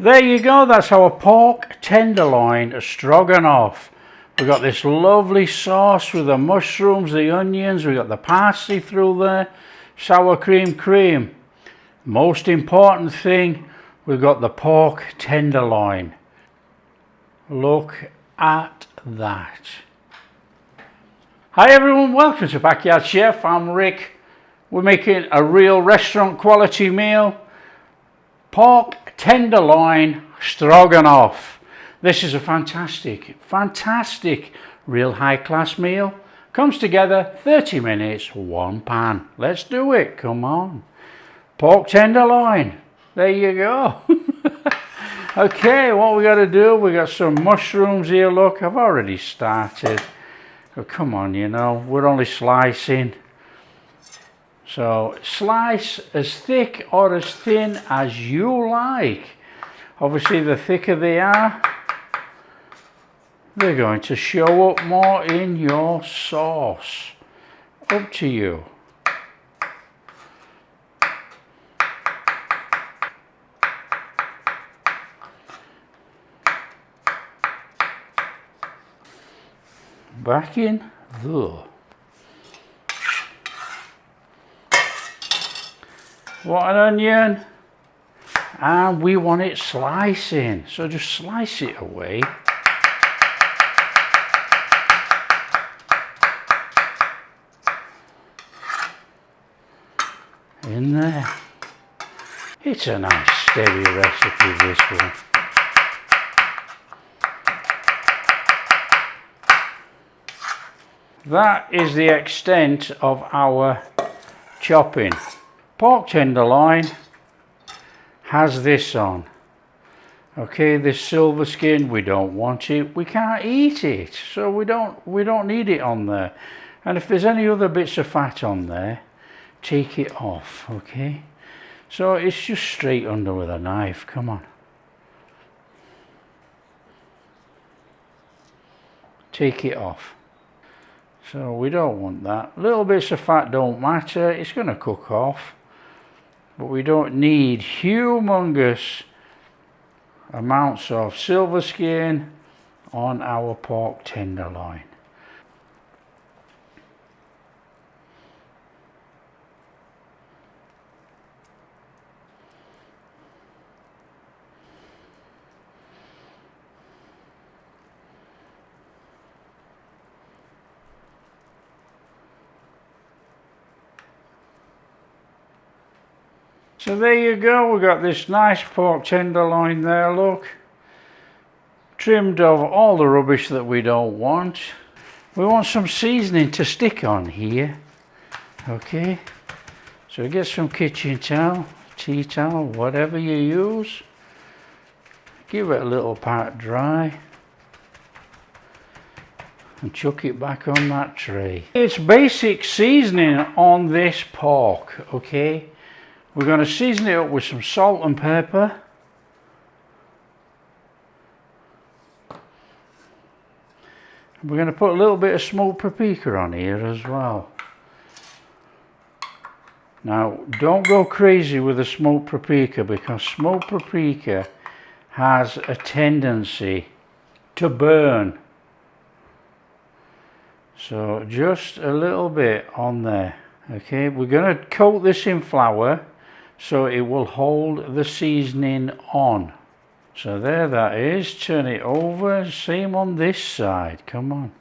There you go, that's our pork tenderloin stroganoff. We've got this lovely sauce with the mushrooms, the onions, we've got the parsley through there, sour cream. Most important thing, we've got the pork tenderloin. Look at that. Hi everyone, welcome to Backyard Chef. I'm Rick. We're making a real restaurant quality meal. Pork tenderloin stroganoff. This is a fantastic, real high class meal. Comes together 30 minutes, one pan. Let's do it, come on. Pork tenderloin, there you go. Okay, what we got to do, we got some mushrooms here, look, I've already started. Oh, come on, you know, we're only slicing. So slice as thick or as thin as you like. Obviously the thicker they are, they're going to show up more in your sauce. Up to you. Back in there. What an onion. And we want it slicing, so just slice it away. In there. It's a nice steady recipe, this one. That is the extent of our chopping. Pork tenderloin has this on. Okay, this silver skin, we don't want it. We can't eat it, so we don't need it on there. And if there's any other bits of fat on there, take it off, okay? So it's just straight under with a knife, come on. Take it off. So we don't want that. Little bits of fat don't matter, it's going to cook off. But we don't need humongous amounts of silver skin on our pork tenderloin. So there you go, we've got this nice pork tenderloin there, look. Trimmed of all the rubbish that we don't want. We want some seasoning to stick on here. Okay, so get some kitchen towel, tea towel, whatever you use. Give it a little pat dry. And chuck it back on that tray. It's basic seasoning on this pork, okay? We're going to season it up with some salt and pepper. We're going to put a little bit of smoked paprika on here as well. Now, don't go crazy with the smoked paprika because smoked paprika has a tendency to burn. So just a little bit on there. Okay, we're going to coat this in flour so it will hold the seasoning on. So there that is, turn it over, same on this side, come on.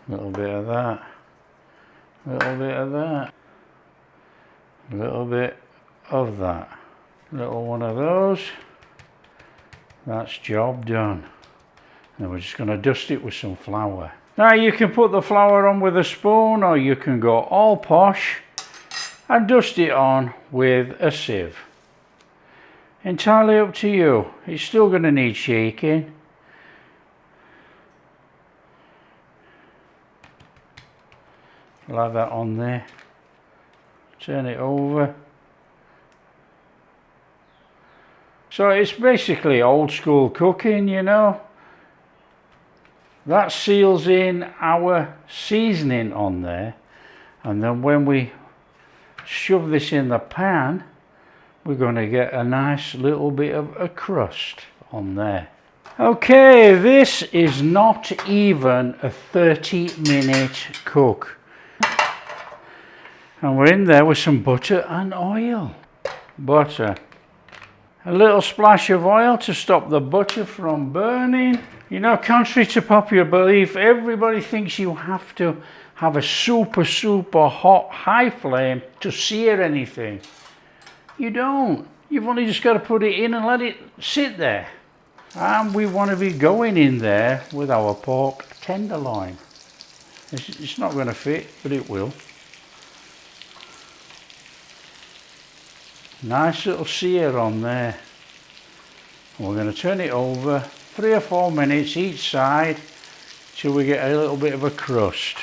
A little bit of that, a little bit of that, a little bit of that. Little one of those, that's job done. And we're just going to dust it with some flour. Now you can put the flour on with a spoon or you can go all posh and dust it on with a sieve. Entirely up to you. It's still going to need shaking. Like that on there. Turn it over. So it's basically old school cooking, you know. That seals in our seasoning on there, and then when we shove this in the pan, we're going to get a nice little bit of a crust on there. Okay, this is not even a 30-minute cook. And we're in there with some butter and oil. Butter. A little splash of oil to stop the butter from burning. You know, contrary to popular belief, everybody thinks you have to have a super hot high flame to sear anything. You don't. You've only just got to put it in and let it sit there. And we want to be going in there with our pork tenderloin. It's not going to fit, but it will. Nice little sear on there. We're going to turn it over 3 or 4 minutes each side till we get a little bit of a crust.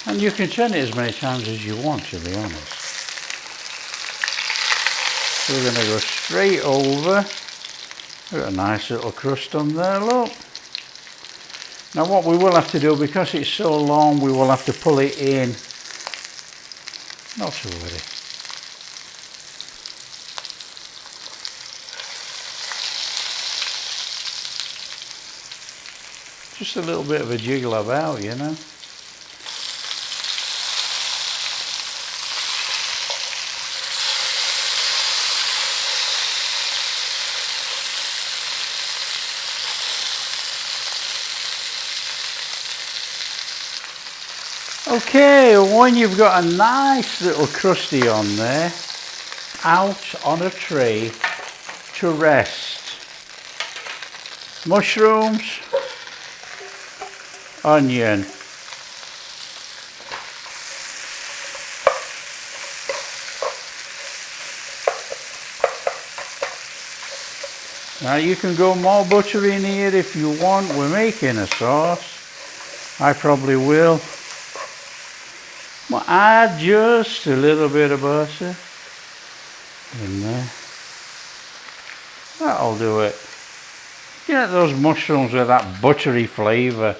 And you can turn it as many times as you want, to be honest. So we're going to go straight over. We've got a nice little crust on there, look. Now what we will have to do, because it's so long, we will have to pull it in. Not to worry. Just a little bit of a jiggle about, you know. Okay, when you've got a nice little crusty on there, out on a tray to rest. Mushrooms, onion. Now you can go more butter in here if you want. We're making a sauce. I probably will. We'll add just a little bit of butter in there. That'll do it. Get those mushrooms with that buttery flavour.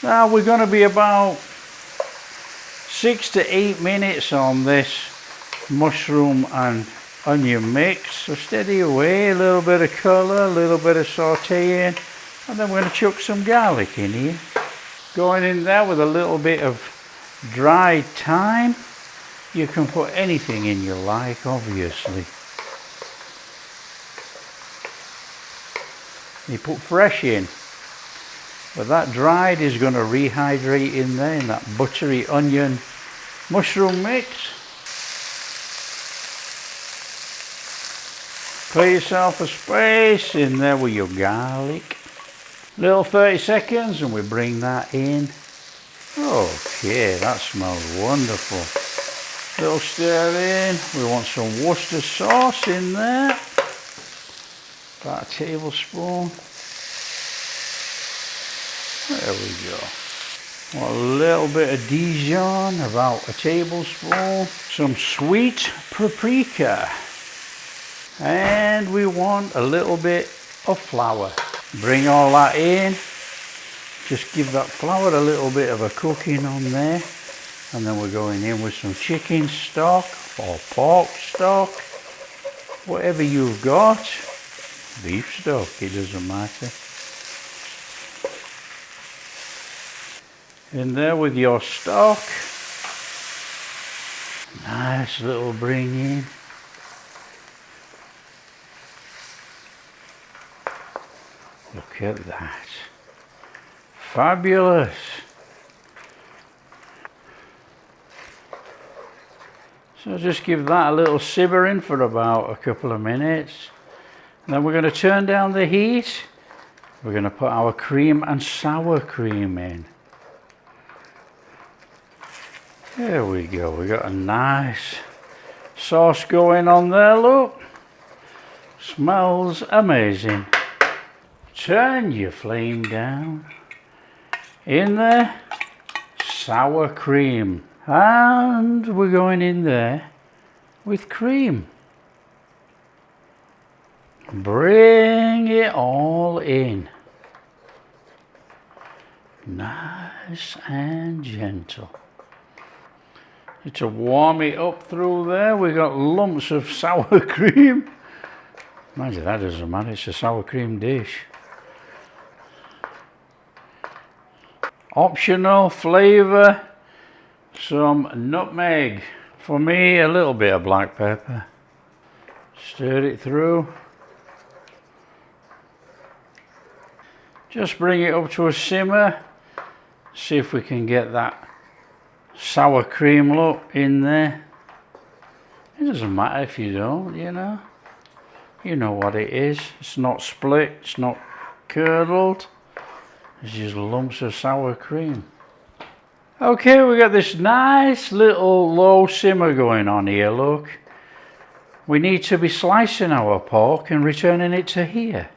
Now we're going to be about 6 to 8 minutes on this mushroom and onion mix. So steady away, a little bit of colour, a little bit of sautéing, and then we're going to chuck some garlic in here. Going in there with a little bit of dried thyme. You can put anything in you like, obviously. You put fresh in, but that dried is going to rehydrate in there in that buttery onion mushroom mix. Clear yourself a space in there with your garlic. Little 30 seconds and we bring that in. Okay, that smells wonderful. Little stir in. We want some Worcester sauce in there. About a tablespoon. There we go. Want a little bit of Dijon, about a tablespoon. Some sweet paprika. And we want a little bit of flour. Bring all that in. Just give that flour a little bit of a cooking on there. And then we're going in with some chicken stock or pork stock. Whatever you've got. Beef stock, it doesn't matter. In there with your stock. Nice little bring in. Look at that. Fabulous. So just give that a little simmering for about a couple of minutes. And then we're going to turn down the heat. We're going to put our cream and sour cream in. There we go. We got a nice sauce going on there, look. Smells amazing. Turn your flame down. In there, sour cream. And we're going in there with cream. Bring it all in. Nice and gentle. To warm it up through there. We got lumps of sour cream. Imagine that doesn't matter, it's a sour cream dish. Optional flavour, some nutmeg. For me, a little bit of black pepper. Stir it through. Just bring it up to a simmer. See if we can get that sour cream look in there. It doesn't matter if you don't, you know. You know what it is. It's not split, it's not curdled. It's just lumps of sour cream. Okay, we got this nice little low simmer going on here, look. We need to be slicing our pork and returning it to here.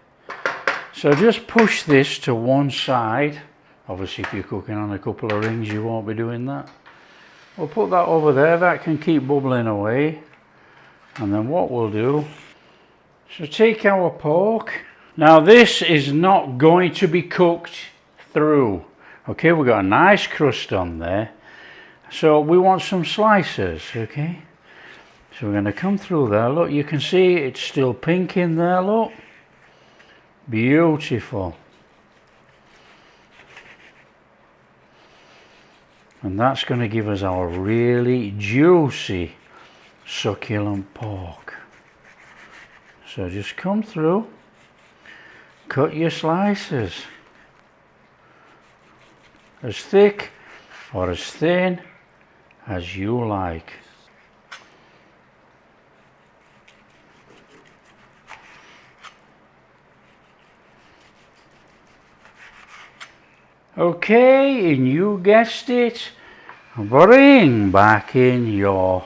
So just push this to one side. Obviously if you're cooking on a couple of rings you won't be doing that. We'll put that over there, that can keep bubbling away. And then what we'll do, so take our pork. Now this is not going to be cooked through. Okay, we've got a nice crust on there. So we want some slices, okay? So we're going to come through there. Look, you can see it's still pink in there, look. Beautiful. And that's going to give us our really juicy, succulent pork. So just come through, cut your slices. As thick or as thin as you like. Okay, and you guessed it, bring back in your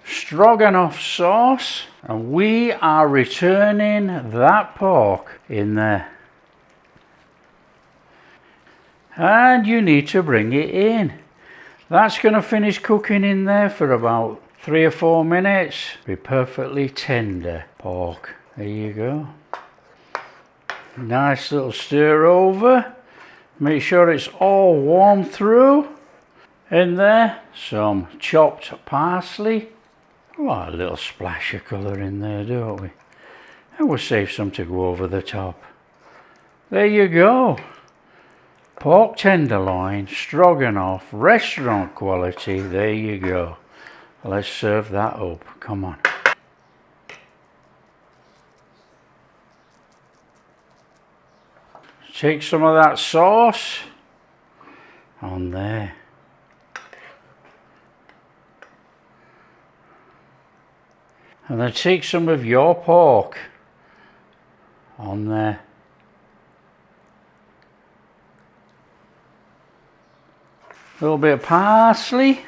stroganoff sauce, and we are returning that pork in there. And you need to bring it in. That's going to finish cooking in there for about 3 or 4 minutes. Be perfectly tender pork. There you go. Nice little stir over. Make sure it's all warm through. In there, some chopped parsley. Oh, a little splash of colour in there, don't we? And we'll save some to go over the top. There you go. Pork tenderloin, stroganoff, restaurant quality. There you go. Let's serve that up. Come on. Take some of that sauce on there. And then take some of your pork on there. A little bit of parsley.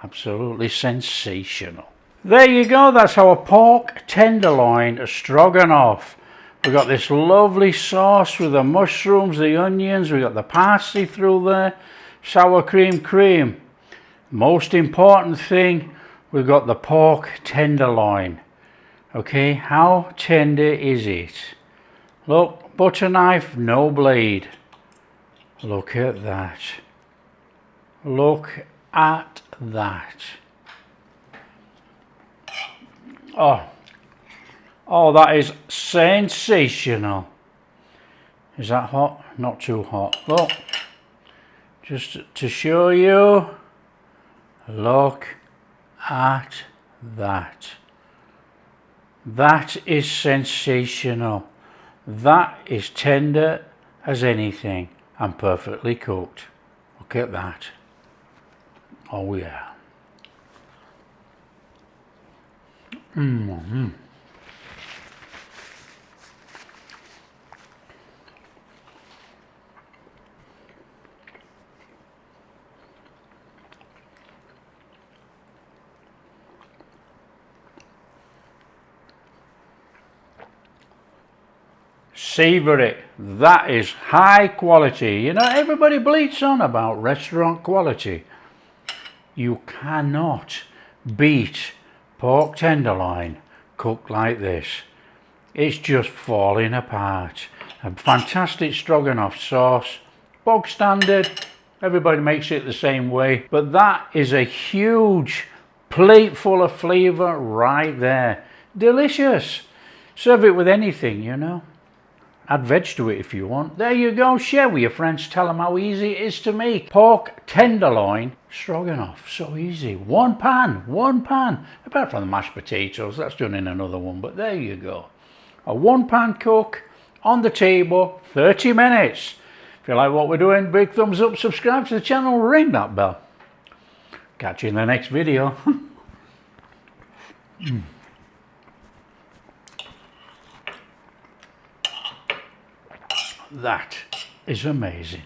Absolutely sensational. There you go, that's our pork tenderloin stroganoff. We've got this lovely sauce with the mushrooms, the onions, we've got the parsley through there, sour cream. Most important thing, we've got the pork tenderloin. Okay, how tender is it? Look, butter knife, no blade. Look at that. Look at that. Oh, that is sensational. Is that hot? Not too hot. Look, just to show you, look at that. That is sensational. That is tender as anything and perfectly cooked. Look at that. Oh yeah. Mm-hmm. Savour it. That is high quality. You know, everybody bleats on about restaurant quality. You cannot beat pork tenderloin cooked like this. It's just falling apart. A fantastic stroganoff sauce, bog standard, Everybody makes it the same way, but that is a huge plate full of flavour right there. Delicious. Serve it with anything, you know. Add veg to it if you want. There you go. Share with your friends. Tell them how easy it is to make. Pork tenderloin stroganoff. So easy. One pan. Apart from the mashed potatoes. That's done in another one. But there you go. A one pan cook on the table. 30 minutes. If you like what we're doing, big thumbs up. Subscribe to the channel. Ring that bell. Catch you in the next video. That is amazing.